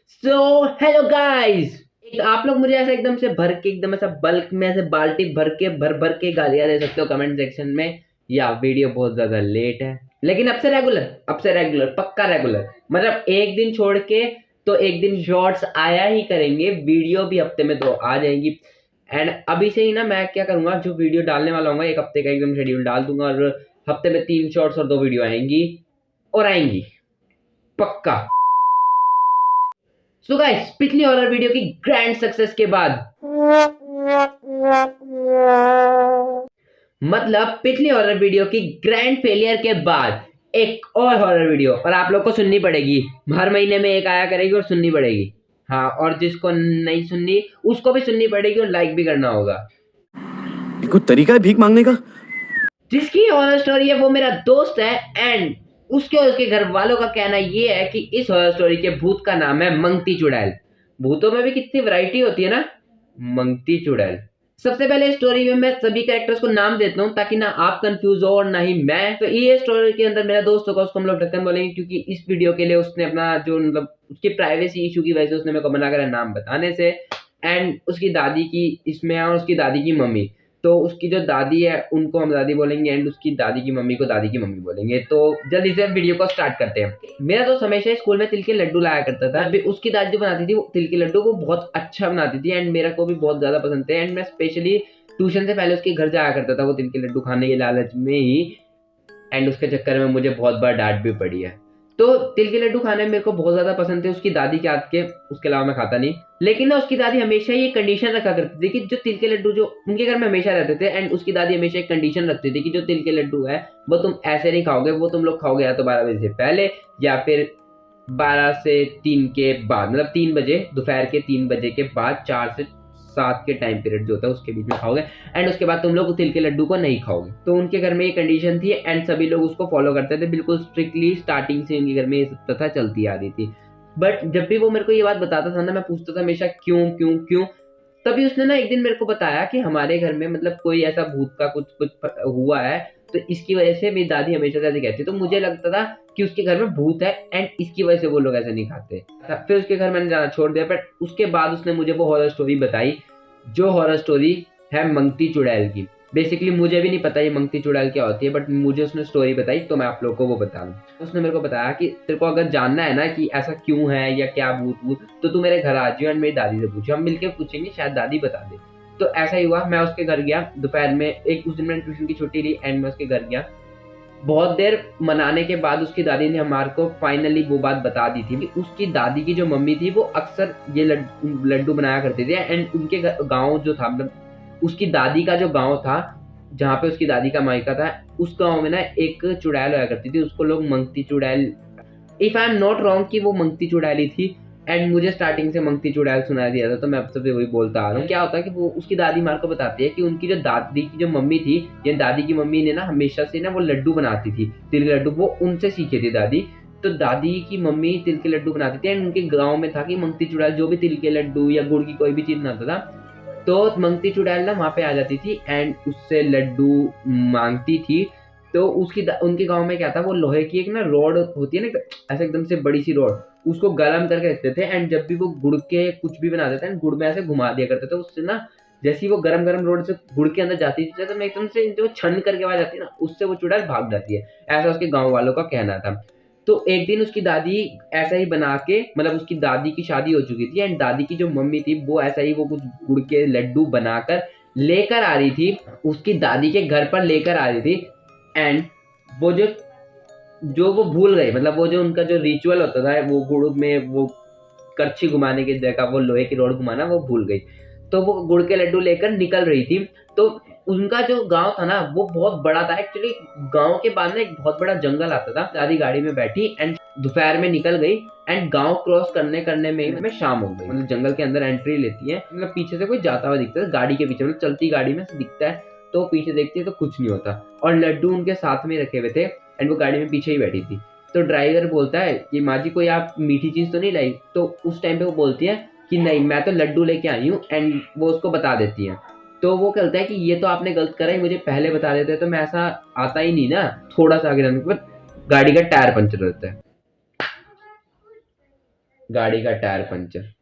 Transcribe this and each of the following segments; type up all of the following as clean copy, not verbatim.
So hello guys. एक आप लोग मुझे ऐसा एकदम से भर के एकदम ऐसा बल्क में ऐसे बाल्टी भर भर के गालियां दे सकते हो कमेंट सेक्शन में। या वीडियो बहुत ज्यादा लेट है, लेकिन अब से रेगुलर पक्का रेगुलर, मतलब एक दिन छोड़ के तो एक दिन शॉर्ट्स आया ही करेंगे। वीडियो भी हफ्ते में 2 आ जाएंगी। एंड अभी से ही ना मैं क्या करूंगा, जो वीडियो डालने वाला हूँ एक हफ्ते का एकदम शेड्यूल डाल दूंगा और हफ्ते में 3 शॉर्ट्स और 2 वीडियो आएंगी और आएंगी पक्का। सो गाइस, पिछली हॉरर वीडियो की ग्रैंड सक्सेस के बाद, मतलब पिछली हॉरर वीडियो की ग्रैंड फेलियर के बाद एक और हॉरर वीडियो और आप लोग को सुननी पड़ेगी। हर महीने में एक आया करेगी और सुननी पड़ेगी। हाँ, और जिसको नहीं सुननी उसको भी सुननी पड़ेगी और लाइक भी करना होगा। कोई तरीका है भीख मांगने का? जिसकी हॉरर स्टोरी है वो मेरा दोस्त है एंड उसके और उसके घर वालों का कहना ये है कि इस हॉरर स्टोरी के भूत का नाम है मंगती चुड़ैल। भूतों में भी कितनी वैरायटी होती है ना। मंगती चुड़ैल। सबसे पहले स्टोरी में मैं सभी कैरेक्टर्स को नाम देता हूँ ताकि ना आप कंफ्यूज हो और ना ही मैं। तो ये स्टोरी के अंदर मेरा दोस्त होगा, उसको हम लोग ढक्कन बोलेंगे क्योंकि इस वीडियो के लिए उसने अपना जो मतलब उसकी प्राइवेसी इशू की वजह से उसने मेरे को मना करा नाम बताने से। एंड उसकी दादी की इसमें है और उसकी दादी की मम्मी। तो उसकी जो दादी है उनको हम दादी बोलेंगे एंड उसकी दादी की मम्मी को दादी की मम्मी बोलेंगे। तो जल्दी से वीडियो को स्टार्ट करते हैं। मेरा दोस्त हमेशा स्कूल में तिल के लड्डू लाया करता था। अभी उसकी दादी जो बनाती थी वो तिल के लड्डू वो बहुत अच्छा बनाती थी एंड मेरा को भी बहुत ज्यादा पसंद थे। एंड मैं स्पेशली ट्यूशन से पहले उसके घर जाया करता था वो तिल के लड्डू खाने के लालच में ही। एंड उसके चक्कर में मुझे बहुत बार डांट भी पड़ी है। तो तिल के लड्डू खाने में मेरे को बहुत ज्यादा पसंद थे उसकी दादी के हाथ के। उसके अलावा मैं खाता नहीं। लेकिन ना उसकी दादी हमेशा ये कंडीशन रखा करती थी कि जो तिल के लड्डू जो उनके घर में हमेशा रहते थे एंड उसकी दादी हमेशा एक कंडीशन रखती थी कि जो तिल के लड्डू है वो तुम ऐसे नहीं खाओगे, वो तुम लोग खाओगे या तो 12 बजे से पहले या फिर 12 से 3 के बाद, मतलब 3 बजे, दोपहर के 3 बजे के बाद 4 से 7 के टाइम पीरियड जो होता है उसके बीच में खाओगे। एंड उसके बाद तुम लोग तिल के लड्डू को नहीं खाओगे। तो उनके घर में ये कंडीशन थी एंड सभी लोग उसको फॉलो करते थे बिल्कुल स्ट्रिक्टली। स्टार्टिंग से उनके घर में ये सब प्रथा चलती आ रही थी। बट जब भी वो मेरे को ये बात बताता था ना मैं पूछता था हमेशा क्यों क्यों क्यों। तभी उसने ना एक दिन मेरे को बताया कि हमारे घर में मतलब कोई ऐसा भूत का कुछ कुछ हुआ है तो इसकी वजह से मेरी दादी हमेशा से ऐसे कहती। तो मुझे लगता था कि उसके घर में भूत है एंड इसकी वजह से वो लोग ऐसे नहीं खाते। फिर उसके घर मैंने जाना छोड़ दिया। बट उसके बाद उसने मुझे वो हॉरर स्टोरी बताई जो हॉरर स्टोरी है मंगती चुड़ैल की। बेसिकली मुझे भी नहीं पता ये मंगती चुड़ैल क्या होती है, बट मुझे उसने स्टोरी बताई तो मैं आप लोगों को वो बता दूं। उसने मेरे को बताया कि तेरे को अगर जानना है ना कि ऐसा क्यों है या क्या भूत भूत तो तू मेरे घर आ जाइयो एंड मेरी दादी से पूछो, हम मिलकर पूछेंगे, शायद दादी बता दे। तो ऐसा ही हुआ, मैं उसके घर गया दोपहर में। एक उस दिन मैंने ट्यूशन की छुट्टी ली एंड मैं उसके घर गया। बहुत देर मनाने के बाद उसकी दादी ने हमारे को फाइनली वो बात बता दी थी कि उसकी दादी की जो मम्मी थी वो अक्सर ये लड्डू बनाया करते थे। एंड उनके गांव जो था, मतलब उसकी दादी का जो गांव था जहाँ पे उसकी दादी का मायका था, उस गांव में ना एक चुड़ैल होया करती थी, उसको लोग मंगती चुड़ैल, if I am not wrong कि वो मंगती चुड़ैल थी। एंड मुझे स्टार्टिंग से मंगती चुड़ैल सुना दिया था तो मैं अब से वही बोलता आ रहा हूँ। क्या होता है कि वो उसकी दादी मार को बताती है कि उनकी जो दादी की जो मम्मी थी या दादी की मम्मी ने ना हमेशा से ना वो लड्डू बनाती थी, तिल के लड्डू, वो उनसे सीखे थी दादी। तो दादी की मम्मी तिल के लड्डू बनाती थी एंड उनके गाँव में था कि मंगती चुड़ैल जो भी तिल के लड्डू या गुड़ की कोई भी चीज बनाता था तो मंगती चुड़ैल ना वहां पे आ जाती थी एंड उससे लड्डू मांगती थी। तो उनके गांव में क्या था, वो लोहे की एक ना रॉड होती है ना, ऐसे एकदम से बड़ी सी रॉड, उसको गरम करके रखते थे एंड जब भी वो गुड़ के कुछ भी बनाते थे गुड़ में ऐसे घुमा दिया करते थे उससे ना, जैसे ही वो गरम गरम रोड से गुड़ के अंदर जाती थी तो मैं एकदम से जो छन करके आवाज आती है ना उससे वो चुड़ैल भाग जाती है। ऐसा उसके गांव वालों का कहना था। तो एक दिन उसकी दादी ऐसा ही बना के, मतलब उसकी दादी की शादी हो चुकी थी एंड दादी की जो मम्मी थी वो ऐसा ही वो कुछ गुड़ के लड्डू बनाकर लेकर आ रही थी, उसकी दादी के घर पर लेकर आ रही थी। एंड वो जो जो वो भूल गए, मतलब वो जो उनका जो रिचुअल होता था वो गुड़ में वो करछी घुमाने की जगह वो लोहे की रोड घुमाना वो भूल गई। तो वो गुड़ के लड्डू लेकर निकल रही थी। तो उनका जो गांव था ना वो बहुत बड़ा था एक्चुअली। गांव के बाद ना एक बहुत बड़ा जंगल आता था। दादी गाड़ी में बैठी एंड दोपहर में निकल गई एंड गांव क्रॉस करने करने में शाम हो गई। मतलब जंगल के अंदर एंट्री लेती है, मतलब पीछे से कोई जाता हुआ दिखता है गाड़ी के पीछे, मतलब चलती गाड़ी में से दिखता है। तो पीछे देखती है तो कुछ नहीं होता और लड्डू उनके साथ में रखे हुए थे एंड वो गाड़ी में पीछे ही बैठी थी। तो ड्राइवर बोलता है कि माँ जी कोई आप मीठी चीज तो नहीं लाई। तो उस टाइम पे वो बोलती है कि नहीं मैं तो लड्डू लेके आई हूँ एंड वो उसको बता देती है। तो वो कहता है कि ये तो आपने गलत करा है, मुझे पहले बता देते तो मैं ऐसा आता ही नहीं ना। थोड़ा सा आगे जाने के बाद गाड़ी का टायर पंचर होता है। गाड़ी का टायर पंचर।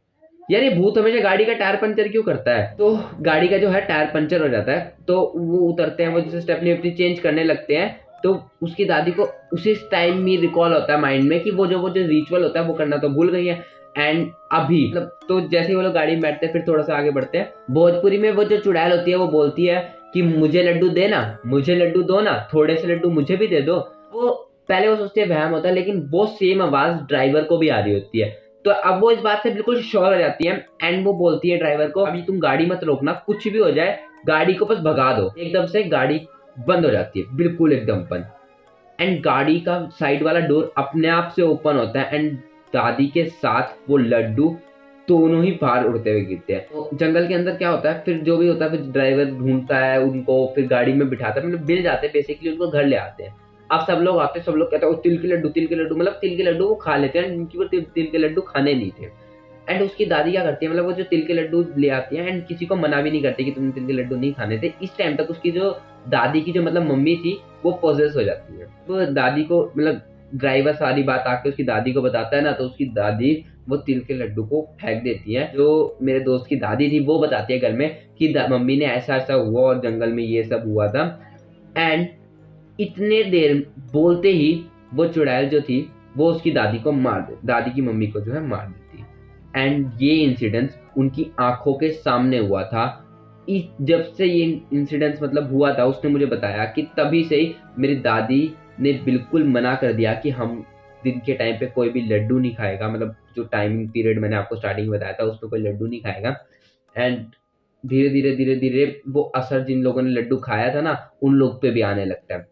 यार ये भूत हमेशा गाड़ी का टायर पंचर क्यों करता है? तो गाड़ी का जो है टायर पंचर हो जाता है, तो वो उतरते हैं, वो जैसे स्टेपनी वेपनी चेंज करने लगते हैं, तो उसकी दादी को उसी टाइम में रिकॉल होता है माइंड में कि वो जो रिचुअल होता है वो करना तो भूल गई है। एंड अभी मतलब तो जैसे ही वो लोग गाड़ी में बैठते हैं, फिर थोड़ा सा आगे बढ़ते हैं, भोजपुरी में वो जो चुड़ैल होती है वो बोलती है कि मुझे लड्डू देना, मुझे लड्डू दो ना, थोड़े से लड्डू मुझे भी दे दो। वो पहले वो सोचती है वहम होता है, लेकिन वो सेम आवाज ड्राइवर को भी आ रही होती है। तो अब वो इस बात से बिल्कुल श्योर हो जाती है एंड वो बोलती है ड्राइवर को, अभी तुम गाड़ी मत रोकना, कुछ भी हो जाए गाड़ी को बस भगा दो। एकदम से गाड़ी बंद हो जाती है, बिल्कुल एकदम बंद। एंड गाड़ी का साइड वाला डोर अपने आप से ओपन होता है एंड दादी के साथ वो लड्डू दोनों ही बाहर उड़ते हुए गिरते हैं। तो जंगल के अंदर क्या होता है, फिर जो भी होता है, फिर ड्राइवर ढूंढता है उनको, फिर गाड़ी में बिठाता है, मतलब मिल जाते हैं बेसिकली, उनको घर ले आते हैं। अब सब लोग आते हैं, सब लोग कहते हैं वो तिल के लड्डू, तिल के लड्डू, मतलब तिल के लड्डू वो खा लेते हैं जिनकी वो तिल के लड्डू खाने नहीं थे। एंड उसकी दादी क्या करती है, मतलब वो जो तिल के लड्डू ले आती है एंड किसी को मना भी नहीं करती कि तुमने तिल के लड्डू नहीं खाने थे। इस टाइम तक उसकी जो दादी की जो मतलब मम्मी थी वो पोजेस हो जाती है। तो दादी को मतलब ड्राइवर सारी बात आके उसकी दादी को बताता है ना, तो उसकी दादी वो तिल के लड्डू को फेंक देती है। जो मेरे दोस्त की दादी थी वो बताती है घर में कि मम्मी ने ऐसा ऐसा हुआ और जंगल में ये सब हुआ था। एंड इतने देर बोलते ही वो चुड़ैल जो थी वो उसकी दादी को मार दे, दादी की मम्मी को जो है मार देती है। एंड ये इंसिडेंस उनकी आंखों के सामने हुआ था। जब से ये इंसिडेंस मतलब हुआ था, उसने मुझे बताया कि तभी से ही मेरी दादी ने बिल्कुल मना कर दिया कि हम दिन के टाइम पे कोई भी लड्डू नहीं खाएगा, मतलब जो टाइमिंग पीरियड मैंने आपको स्टार्टिंग में बताया था उसमें कोई लड्डू नहीं खाएगा। एंड धीरे धीरे वो असर जिन लोगों ने लड्डू खाया था ना उन लोग पे भी आने लगता है।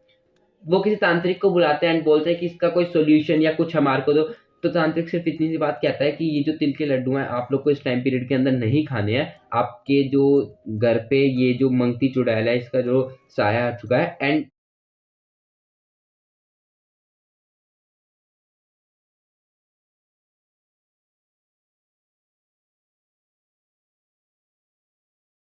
वो किसी तांत्रिक को बुलाते हैं एंड बोलते हैं कि इसका कोई सॉल्यूशन या कुछ हमारे को दो। तो तांत्रिक सिर्फ इतनी सी बात कहता है कि ये जो तिल के लड्डू हैं आप लोग को इस टाइम पीरियड के अंदर नहीं खाने हैं। आपके जो घर पे ये जो मंगती चुड़ैल है इसका जो साया आ चुका है एंड